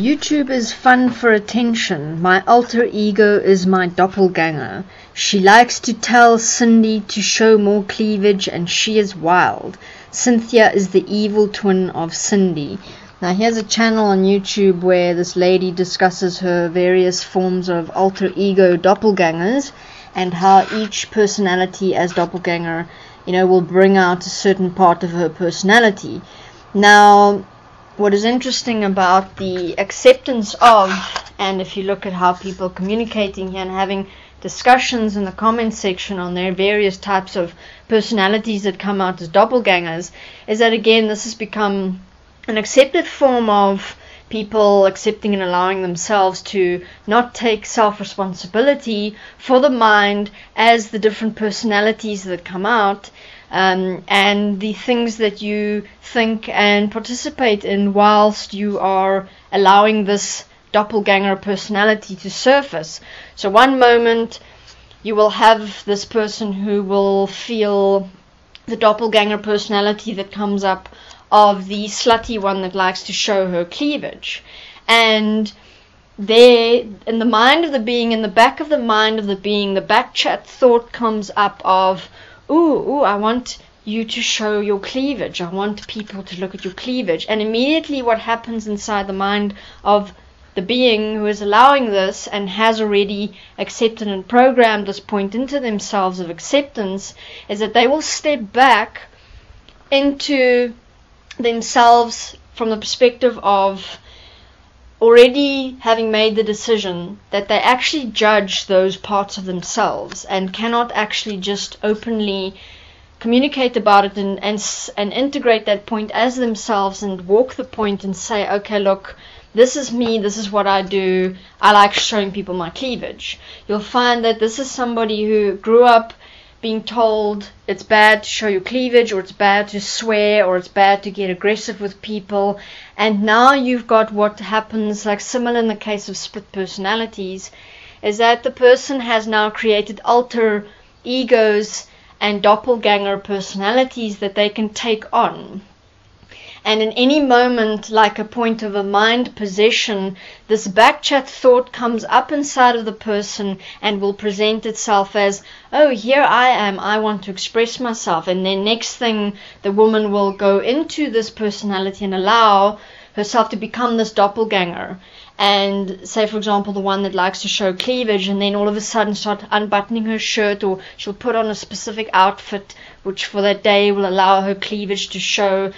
YouTube is fun for attention. My alter ego is my doppelganger. She likes to tell Cindy to show more cleavage and she is wild. Cynthia is the evil twin of Cindy. Now here's a channel on YouTube where this lady discusses her various forms of alter ego doppelgangers and how each personality as doppelganger, will bring out a certain part of her personality. Now, what is interesting about the acceptance of, and if you look at how people are communicating here and having discussions in the comments section on their various types of personalities that come out as doppelgangers, is that again this has become an accepted form of people accepting and allowing themselves to not take self-responsibility for the mind as the different personalities that come out, and the things that you think and participate in whilst you are allowing this doppelganger personality to surface. So one moment you will have this person who will feel the doppelganger personality that comes up of the slutty one that likes to show her cleavage, and there in the mind of the being, in the back of the mind of the being, the backchat thought comes up of, ooh, I want you to show your cleavage. I want people to look at your cleavage. And immediately what happens inside the mind of the being who is allowing this and has already accepted and programmed this point into themselves of acceptance is that they will step back into themselves from the perspective of already having made the decision that they actually judge those parts of themselves and cannot actually just openly communicate about it and integrate that point as themselves and walk the point and say, okay, look, this is me, this is what I do, I like showing people my cleavage. You'll find that this is somebody who grew up being told it's bad to show your cleavage, or it's bad to swear, or it's bad to get aggressive with people, and now you've got what happens, like similar in the case of split personalities, is that the person has now created alter egos and doppelganger personalities that they can take on. And in any moment, like a point of a mind possession, this backchat thought comes up inside of the person and will present itself as, oh, here I am, I want to express myself. And then next thing, the woman will go into this personality and allow herself to become this doppelganger. And say, for example, the one that likes to show cleavage, and then all of a sudden start unbuttoning her shirt, or she'll put on a specific outfit which for that day will allow her cleavage to show.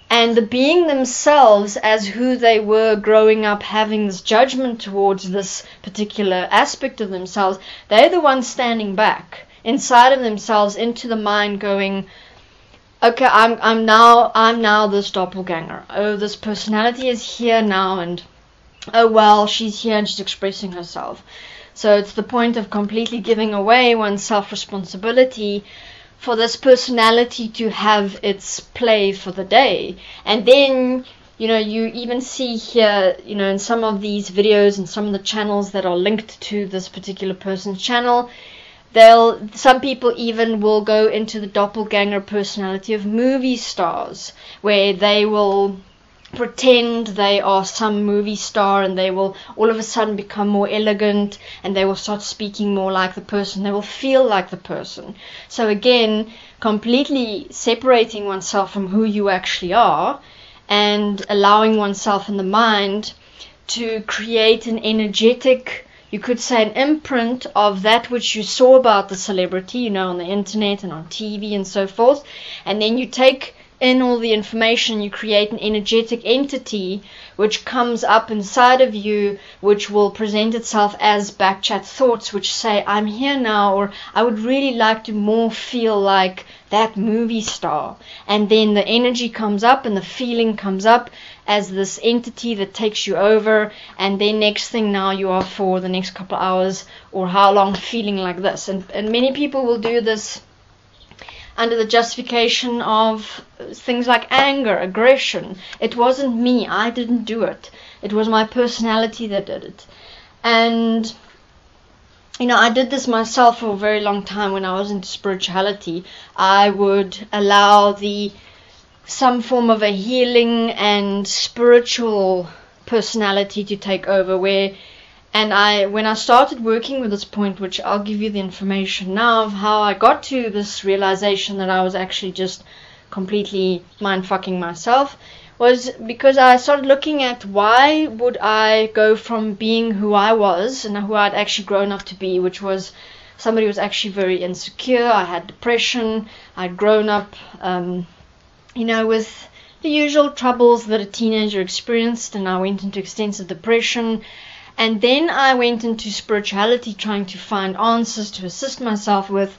And the being themselves as who they were growing up, having this judgment towards this particular aspect of themselves, they're the ones standing back inside of themselves into the mind going, okay, I'm now this doppelganger. Oh, this personality is here now, and oh well, she's here and she's expressing herself. So it's the point of completely giving away one's self-responsibility for this personality to have its play for the day. And then, you even see here, in some of these videos and some of the channels that are linked to this particular person's channel, some people even will go into the doppelganger personality of movie stars, where they will pretend they are some movie star and they will all of a sudden become more elegant and they will start speaking more like the person. They will feel like the person. So again, completely separating oneself from who you actually are and allowing oneself in the mind to create an energetic, you could say an imprint of that which you saw about the celebrity, on the internet and on TV and so forth. And then you take in all the information, you create an energetic entity which comes up inside of you, which will present itself as backchat thoughts which say, I'm here now, or I would really like to more feel like that movie star. And then the energy comes up and the feeling comes up as this entity that takes you over, and then next thing now you are for the next couple of hours or how long feeling like this. And many people will do this under the justification of things like anger, aggression. It wasn't me, I didn't do it. It was my personality that did it. And I did this myself for a very long time when I was into spirituality. I would allow some form of a healing and spiritual personality to take over, when I started working with this point, which I'll give you the information now of how I got to this realization that I was actually just completely mind-fucking myself, was because I started looking at why would I go from being who I was and who I'd actually grown up to be, which was somebody who was actually very insecure. I had depression. I'd grown up, with the usual troubles that a teenager experienced, and I went into extensive depression. And then I went into spirituality, trying to find answers to assist myself with,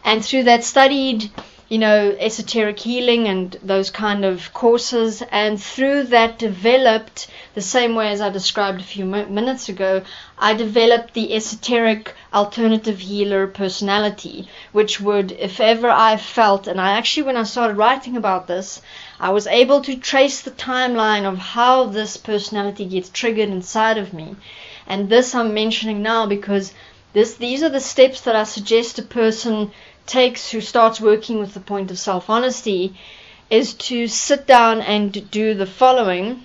and through that studied, esoteric healing and those kind of courses, and through that developed, the same way as I described a few minutes ago, I developed the esoteric alternative healer personality, which would, if ever I felt, and I actually, when I started writing about this, I was able to trace the timeline of how this personality gets triggered inside of me. And this I'm mentioning now because these are the steps that I suggest a person takes who starts working with the point of self-honesty, is to sit down and do the following,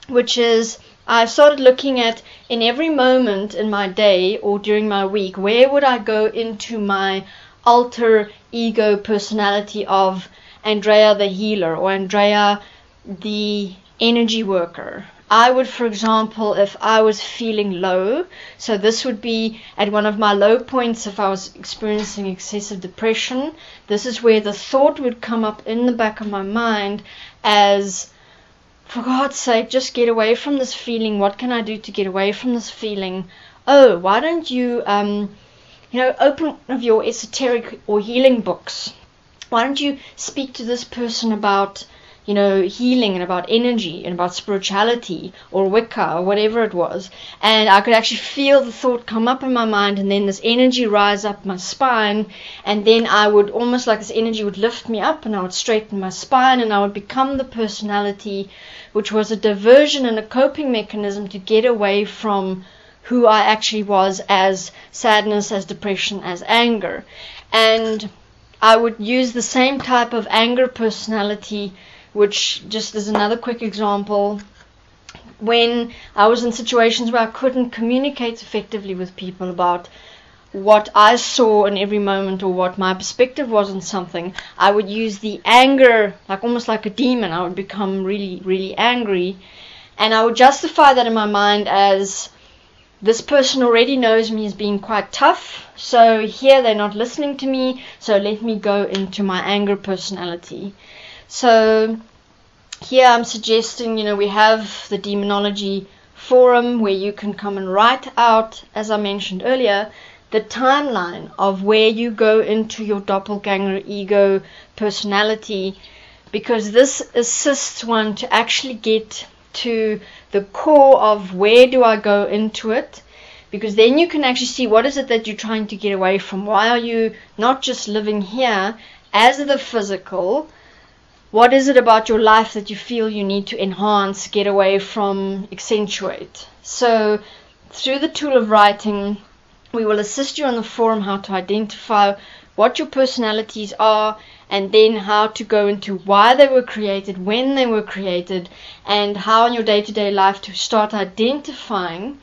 which is I started looking at, in every moment in my day or during my week, where would I go into my alter ego personality of Andrea the healer or Andrea the energy worker. I would, for example, if I was feeling low, so this would be at one of my low points if I was experiencing excessive depression, this is where the thought would come up in the back of my mind as, for God's sake, just get away from this feeling. What can I do to get away from this feeling? Oh, why don't you, open one of your esoteric or healing books. Why don't you speak to this person about, healing and about energy and about spirituality or Wicca or whatever it was. And I could actually feel the thought come up in my mind, and then this energy rise up my spine, and then I would almost like this energy would lift me up, and I would straighten my spine, and I would become the personality, which was a diversion and a coping mechanism to get away from who I actually was, as sadness, as depression, as anger. And I would use the same type of anger personality, which, just as another quick example, when I was in situations where I couldn't communicate effectively with people about what I saw in every moment or what my perspective was on something, I would use the anger, almost like a demon. I would become really, really angry, and I would justify that in my mind as, this person already knows me as being quite tough, so here they're not listening to me, so let me go into my anger personality. So here I'm suggesting, we have the Demonology forum where you can come and write out, as I mentioned earlier, the timeline of where you go into your doppelganger ego personality, because this assists one to actually get to the core of where do I go into it, because then you can actually see what is it that you're trying to get away from. Why are you not just living here as the physical? What is it about your life that you feel you need to enhance, get away from, accentuate? So through the tool of writing, we will assist you on the forum how to identify what your personalities are, and then how to go into why they were created, when they were created, and how in your day-to-day life to start identifying,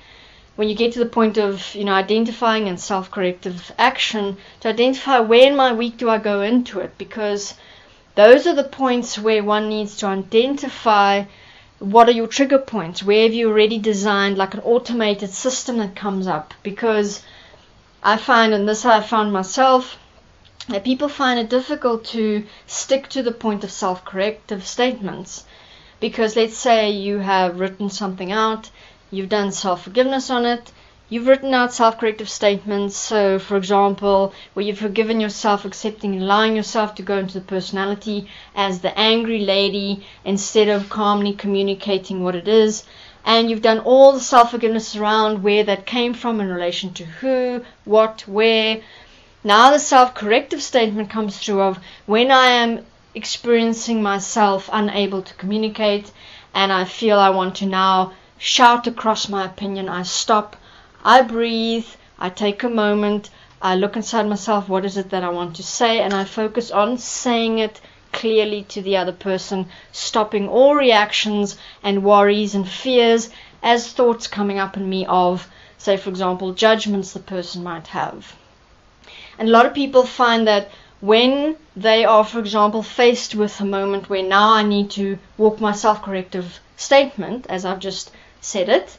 when you get to the point of identifying and self-corrective action, to identify where in my week do I go into it, because those are the points where one needs to identify what are your trigger points, where have you already designed like an automated system that comes up. Because I find, and this I found myself, that people find it difficult to stick to the point of self-corrective statements, because let's say you have written something out, you've done self-forgiveness on it, you've written out self-corrective statements, so for example, where you've forgiven yourself, accepting and allowing yourself to go into the personality as the angry lady instead of calmly communicating what it is, and you've done all the self-forgiveness around where that came from in relation to who, what, where. Now the self-corrective statement comes through of when I am experiencing myself unable to communicate and I feel I want to now shout across my opinion, I stop, I breathe, I take a moment, I look inside myself, what is it that I want to say, and I focus on saying it clearly to the other person, stopping all reactions and worries and fears, as thoughts coming up in me of, say, for example, judgments the person might have. And a lot of people find that when they are, for example, faced with a moment where now I need to walk my self-corrective statement, as I've just said it,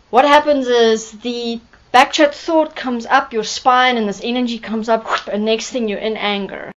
what happens is the backchat thought comes up your spine and this energy comes up, and next thing you're in anger.